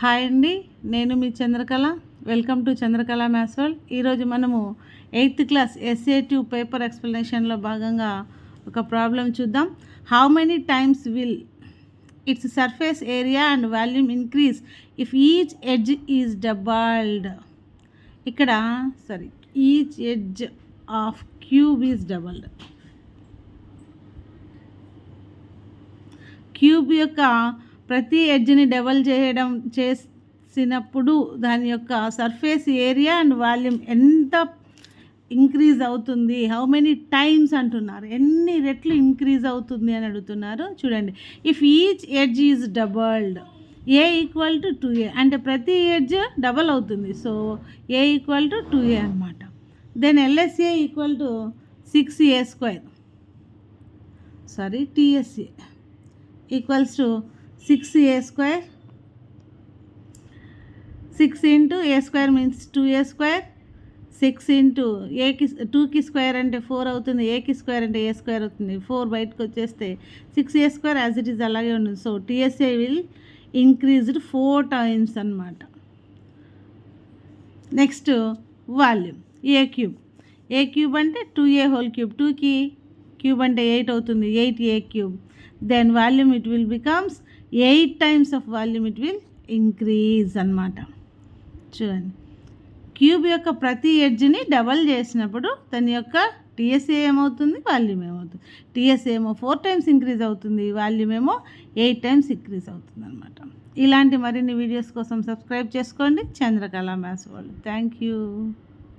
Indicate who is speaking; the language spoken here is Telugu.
Speaker 1: హాయ్ అండి, నేను మీ Chandrakala. Welcome to Chandrakala maths world. ఈరోజు మనము 8th క్లాస్ SA2 పేపర్ ఎక్స్ప్లెనేషన్లో భాగంగా ఒక ప్రాబ్లం చూద్దాం. How many times will its surface area and volume increase if each edge is doubled. ఇక్కడ each edge of cube is doubled. Cube యొక్క ప్రతి ఎడ్జ్ని డబల్ చేసినప్పుడు దాని యొక్క సర్ఫేస్ ఏరియా అండ్ వాల్యూమ్ ఎంత ఇంక్రీజ్ అవుతుంది, హౌ మెనీ టైమ్స్ అంటున్నారు, ఎన్ని రెట్లు ఇంక్రీజ్ అవుతుంది అని అడుగుతున్నారు. చూడండి, if each edge is doubled, A equal to 2a అంటే ప్రతి ఎడ్జ్ డబల్ అవుతుంది. So A equal to 2a అనమాట. Then LSA equal to 6a² TSA equals to 6a². 6 into a² means 2a². 6 into ఏకి 2కి స్క్వేర్ అంటే 4 అవుతుంది, ఏకి స్క్వేర్ అంటే a² అవుతుంది. 4 బయటకు వచ్చేస్తే 6a² యాజ్ ఇట్ ఈజ్ అలాగే ఉంటుంది. So TSA will increased 4 times అనమాట. నెక్స్ట్ వాల్యూమ్ ఏ క్యూబ్ అంటే 2a హోల్ క్యూబ్, 2కి క్యూబ్ అంటే 8 అవుతుంది, 8a³. Then volume it will becomes 8 times of volume it will increase అనమాట. చూడండి, క్యూబ్ యొక్క ప్రతి ఎడ్జ్ని డబల్ చేసినప్పుడు దాని యొక్క TSA ఏమవుతుంది, వాల్యూమ్ ఏమవుతుంది. TSA ఏమో 4 times ఇంక్రీజ్ అవుతుంది, వాల్యూమ్ ఏమో 8 times ఇంక్రీజ్ అవుతుంది అనమాట. ఇలాంటి మరిన్ని వీడియోస్ కోసం సబ్స్క్రైబ్ చేసుకోండి Chandrakala maths world. Thank you.